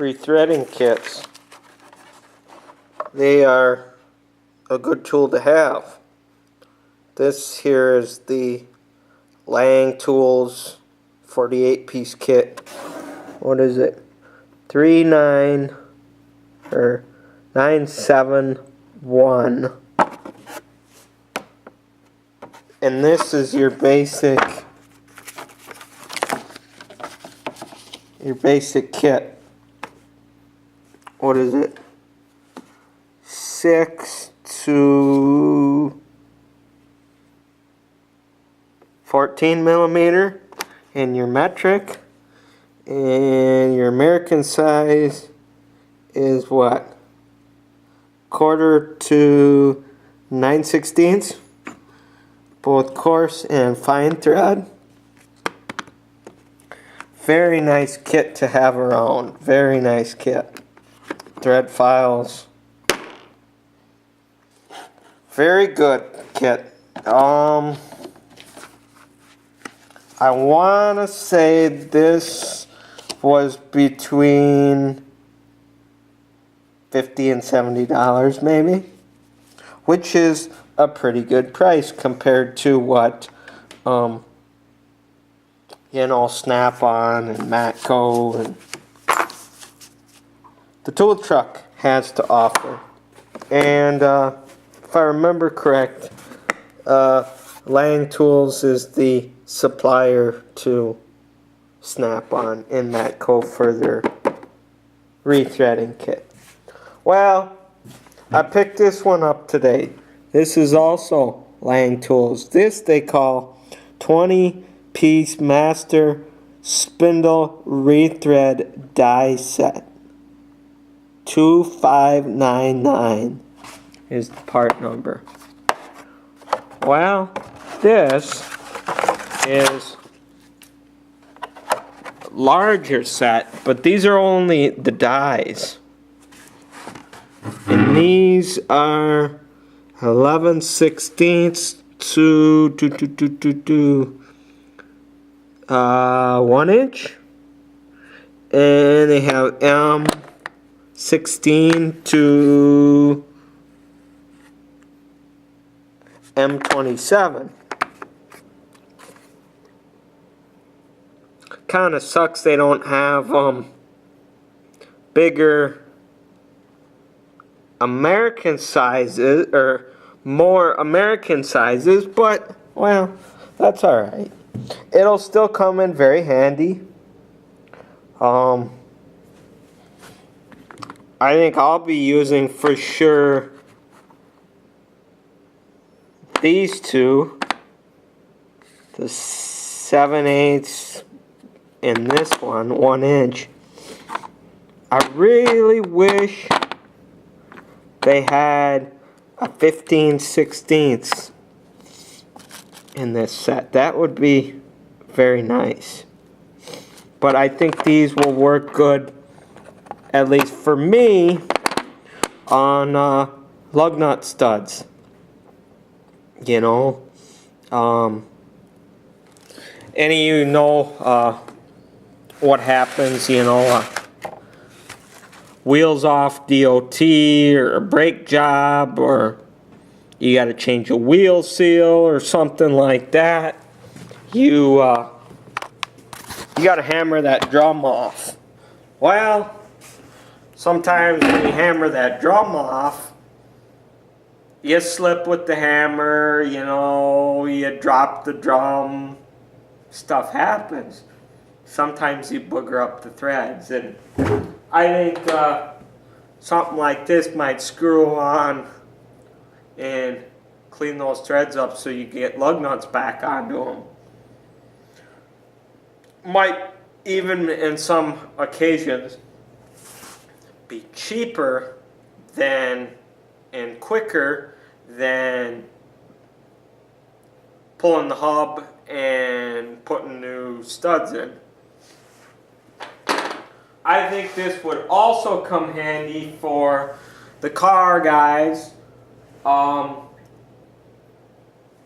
rethreading kits. They are a good tool to have. This here is the Lang Tools 48-piece kit. What is it? 971. And this is your basic kit. What is it? 6 to 14 millimeter in your metric, and your American size is what? 1/4 to 9/16, both coarse and fine thread. Very nice kit to have around. Very nice kit. Thread files. Very good kit. I want to say this was between $50 and $70 maybe, which is a pretty good price compared to what Snap-on and Matco and the tool truck has to offer. And if I remember correct, Lang Tools is the supplier to Snap-on and Matco for their rethreading kit. Well, I picked this one up today. This is also Lang Tools. This they call 20-piece master spindle rethread die set. 2599 is the part number. Well, this is larger set, but these are only the dies. And these are 11/16 to 1 inch, and they have M16 to M27. Kind of sucks they don't have bigger American sizes or more American sizes, but well, that's alright. It'll still come in very handy. I think I'll be using for sure these two, the 7/8 and this one, 1 inch. I really wish they had a 15/16 in this set. That would be very nice. But I think these will work good, at least for me, on lug nut studs. You know, any of you know what happens, wheels off DOT or a brake job, or you got to change a wheel seal or something like that. You got to hammer that drum off. Well, sometimes when you hammer that drum off, you slip with the hammer, you drop the drum, stuff happens. Sometimes you booger up the threads, and I think something like this might screw on and clean those threads up so you get lug nuts back onto them. Might even, in some occasions, be cheaper than and quicker than pulling the hub and putting new studs in. I think this would also come handy for the car guys.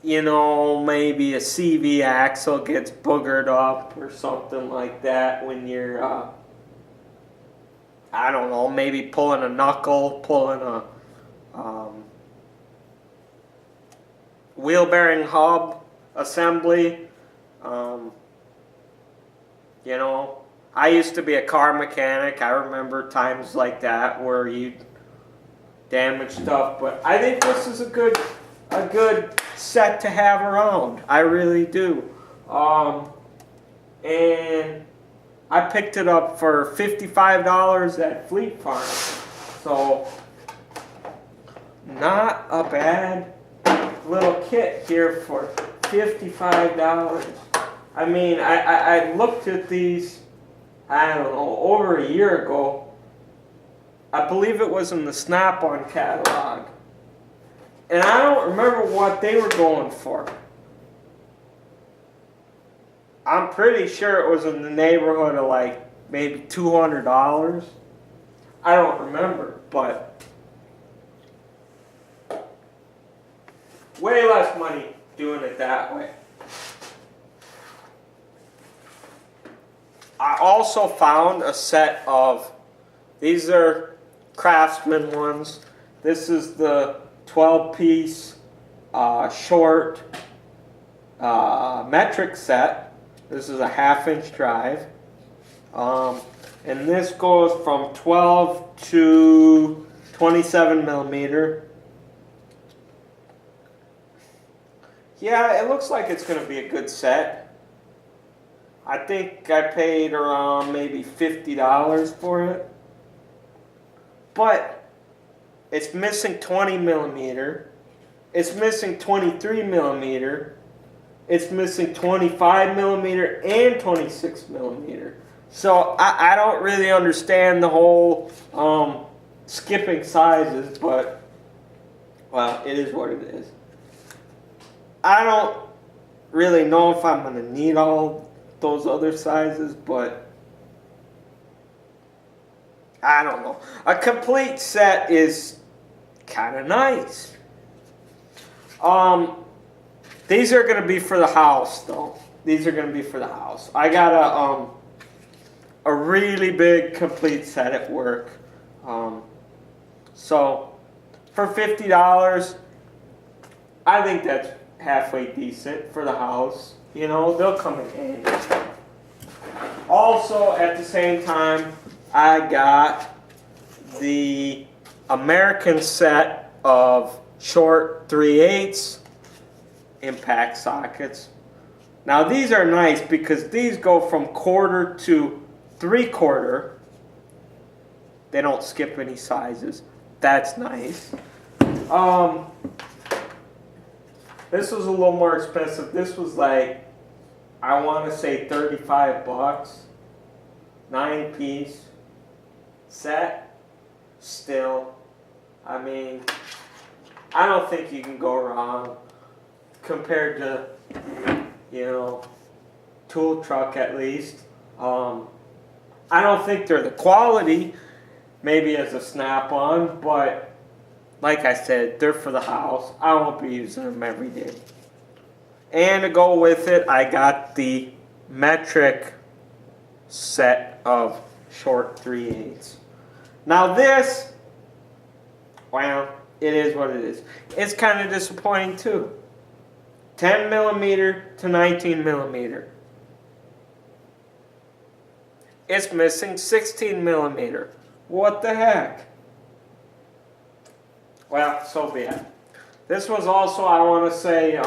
Maybe a CV axle gets boogered up or something like that when you're I don't know, maybe pulling a knuckle, pulling a wheel bearing hub assembly. You know, I used to be a car mechanic. I remember times like that where you damage stuff, but I think this is a good set to have around. I really do. And I picked it up for $55 at Fleet Farm. So not a bad little kit here for $55. I mean, I looked at these, I don't know, over a year ago. I believe it was in the Snap-on catalog. And I don't remember what they were going for. I'm pretty sure it was in the neighborhood of like maybe $200. I don't remember, but way less money doing it that way. I also found a set of, these are Craftsman ones. This is the 12-piece short metric set. This is a 1/2-inch drive. And this goes from 12 to 27 millimeter. Yeah, it looks like it's going to be a good set. I think I paid around maybe $50 for it. But it's missing 20 millimeter. It's missing 23 millimeter. It's missing 25 millimeter and 26 millimeter. So I don't really understand the whole skipping sizes, but well, it is what it is. I don't really know if I'm going to need all those other sizes, but I don't know. A complete set is kind of nice. These are going to be for the house, though. These are going to be for the house. I got a really big complete set at work. So for $50, I think that's halfway decent for the house. You know, they'll come in handy. Also, at the same time, I got the American set of short 3/8 impact sockets. Now these are nice because these go from 1/4 to 3/4. They don't skip any sizes. That's nice. This was a little more expensive. This was like, I want to say $35. 9-piece set. Still, I mean, I don't think you can go wrong compared to, you know, Tool Truck at least. I don't think they're the quality, maybe as a Snap-on, but like I said, they're for the house. I won't be using them every day. And to go with it, I got the metric set of short 3/8. Now this, well, it is what it is. It's kind of disappointing too. 10 millimeter to 19 millimeter. It's missing 16 millimeter. What the heck? Well, so be it. This was also, I want to say,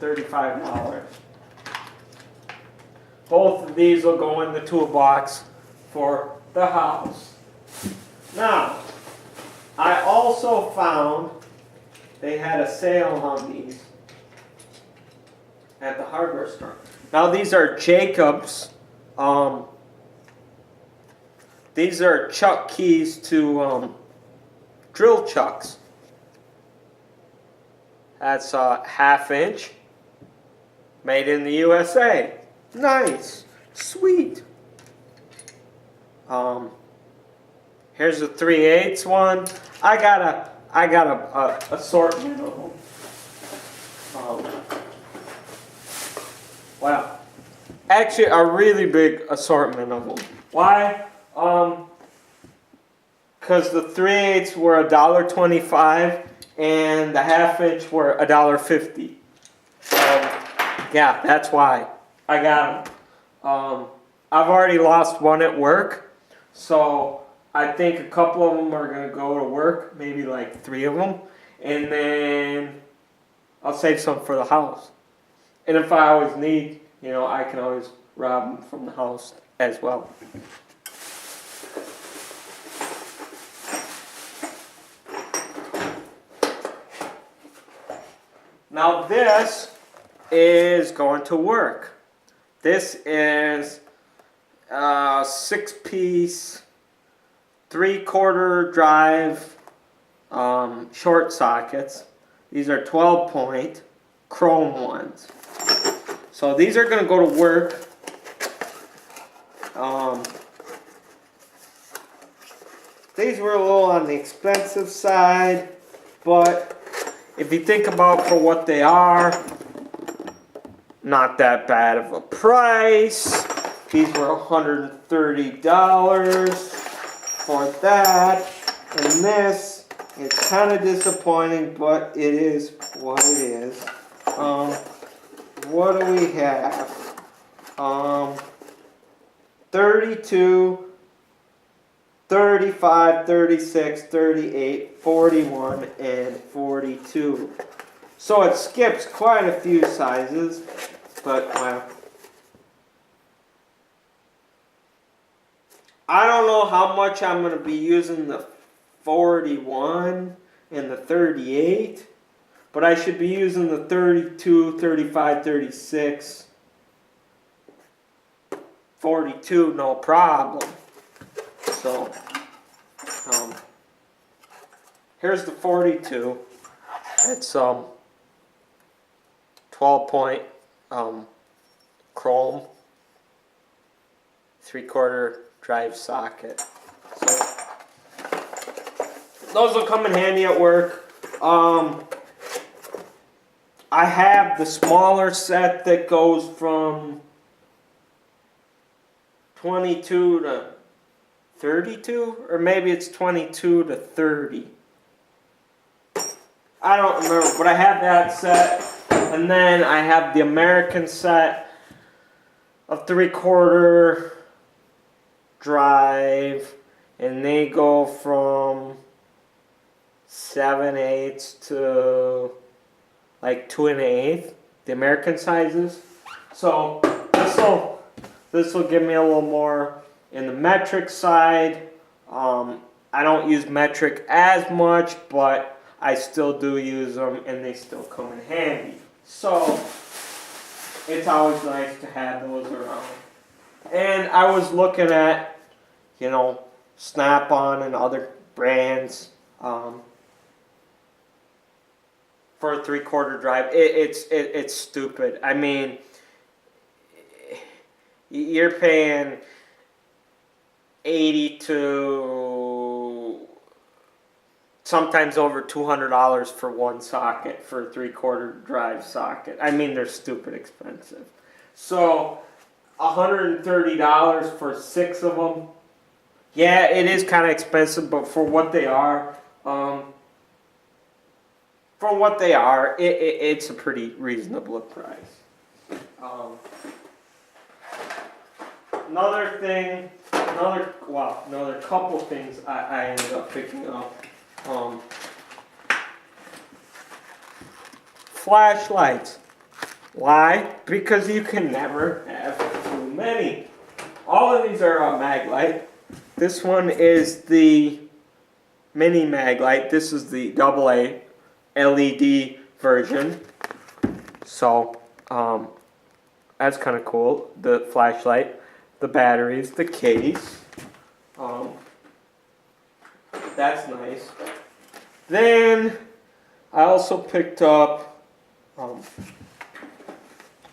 $35. Both of these will go in the toolbox for the house. Now, I also found they had a sale on these at the hardware store. Now these are Jacobs. These are chuck keys to drill chucks. That's a 1/2 inch. Made in the USA. Nice. Sweet. Here's a 3/8 one. I got a assortment of them. Wow. Actually, a really big assortment of them. Why? because the 3/8 were $1.25 and the 1/2 inch were $1.50. So yeah, that's why I got them. I've already lost one at work, so I think a couple of them are gonna go to work, maybe like 3 of them, and then I'll save some for the house. And if I always need, I can always rob them from the house as well. Now this is going to work. This is 6-piece, 3/4 drive short sockets. These are 12-point chrome ones. So these are going to go to work. These were a little on the expensive side, but if you think about for what they are, not that bad of a price. These were $130 for that. And this is kind of disappointing, but it is what it is. What do we have? 32, 35, 36, 38, 41, and 42. So it skips quite a few sizes, but well, I don't know how much I'm going to be using the 41 and the 38, but I should be using the 32, 35, 36, 42, no problem. So, here's the 42. It's 12-point chrome 3/4 drive socket. So those will come in handy at work. I have the smaller set that goes from 22 to 32, or maybe it's 22 to 30. I don't remember, but I have that set, and then I have the American set of 3/4 drive, and they go from 7/8 to like 2 1/8, the American sizes. So this will give me a little more in the metric side. I don't use metric as much, but I still do use them, and they still come in handy. So it's always nice to have those around. And I was looking at, Snap-on and other brands for a 3/4 drive. It's stupid. I mean, you're paying $80 to sometimes over $200 for one socket for a 3/4 drive socket. I mean, they're stupid expensive. So $130 for 6 of them. Yeah, it is kind of expensive, but for what they are, it's a pretty reasonable price. Another couple things I ended up picking up. Flashlights. Why? Because you can never have too many. All of these are Maglite. This one is the mini Maglite. This is the AA LED version. So, that's kind of cool. The flashlight, the batteries, the case. That's nice. Then I also picked up,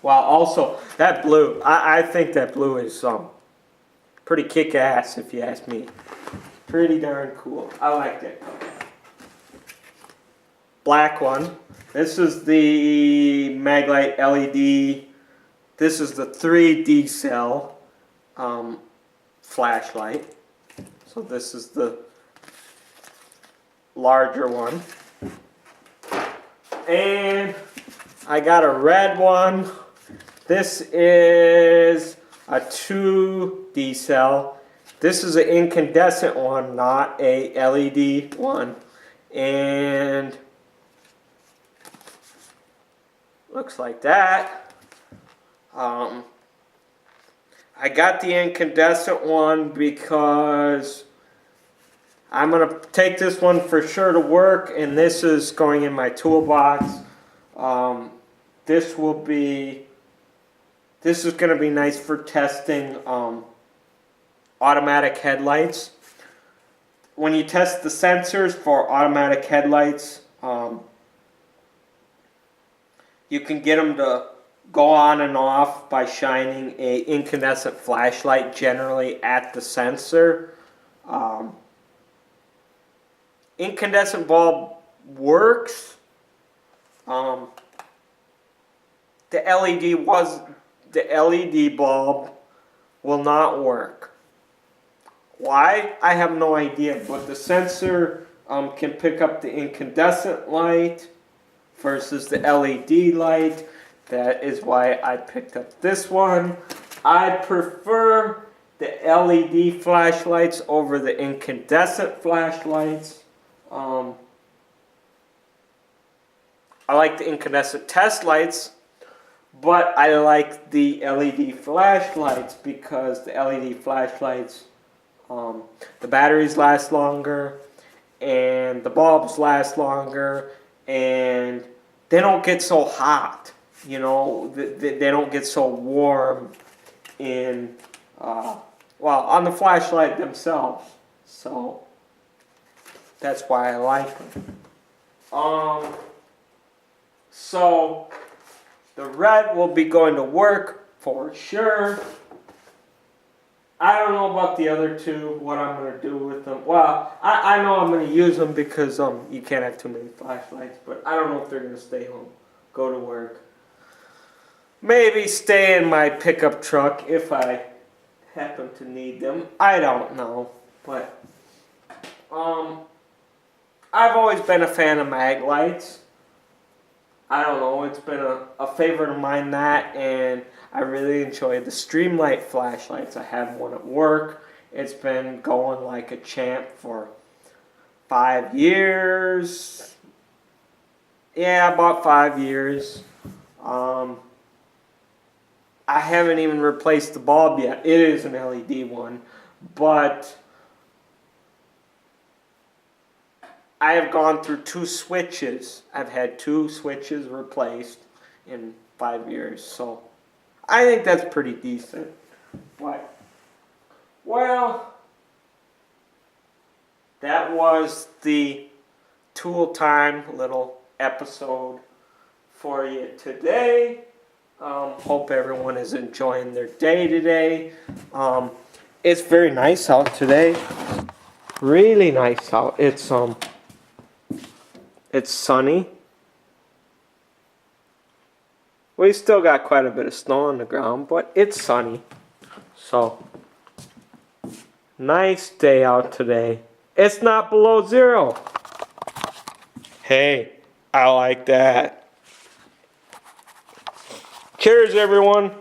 also that blue. I think that blue is pretty kick-ass, if you ask me. Pretty darn cool. I like that color. Black one. This is the Maglite LED. This is the 3D cell flashlight. So this is the larger one. And I got a red one. This is a 2D cell. This is an incandescent one, not a LED one. And looks like that. I got the incandescent one because I'm going to take this one for sure to work, and this is going in my toolbox. This is going to be nice for testing automatic headlights. When you test the sensors for automatic headlights, you can get them to go on and off by shining an incandescent flashlight generally at the sensor. Incandescent bulb works. The LED bulb will not work. Why? I have no idea, but the sensor can pick up the incandescent light versus the LED light. That is why I picked up this one. I prefer the LED flashlights over the incandescent flashlights. I like the incandescent test lights, but I like the LED flashlights because the LED flashlights, the batteries last longer and the bulbs last longer, and they don't get so hot. You know, they don't get so warm in, well, on the flashlight themselves. So that's why I like them. So the red will be going to work for sure. I don't know about the other two, what I'm going to do with them. Well, I know I'm going to use them because you can't have too many flashlights, but I don't know if they're going to stay home, go to work. Maybe stay in my pickup truck if I happen to need them. I don't know, but I've always been a fan of mag lights. I don't know, it's been a favorite of mine, that, and I really enjoy the Streamlight flashlights. I have one at work. It's been going like a champ for 5 years. Yeah, about 5 years. I haven't even replaced the bulb yet. It is an LED one, but I have gone through 2 switches. I've had 2 switches replaced in 5 years, so I think that's pretty decent. But, well, that was the Tool Time little episode for you today. Hope everyone is enjoying their day today. It's very nice out today. Really nice out. It's sunny. We still got quite a bit of snow on the ground, but it's sunny. So, nice day out today. It's not below 0. Hey, I like that. Cheers, everyone.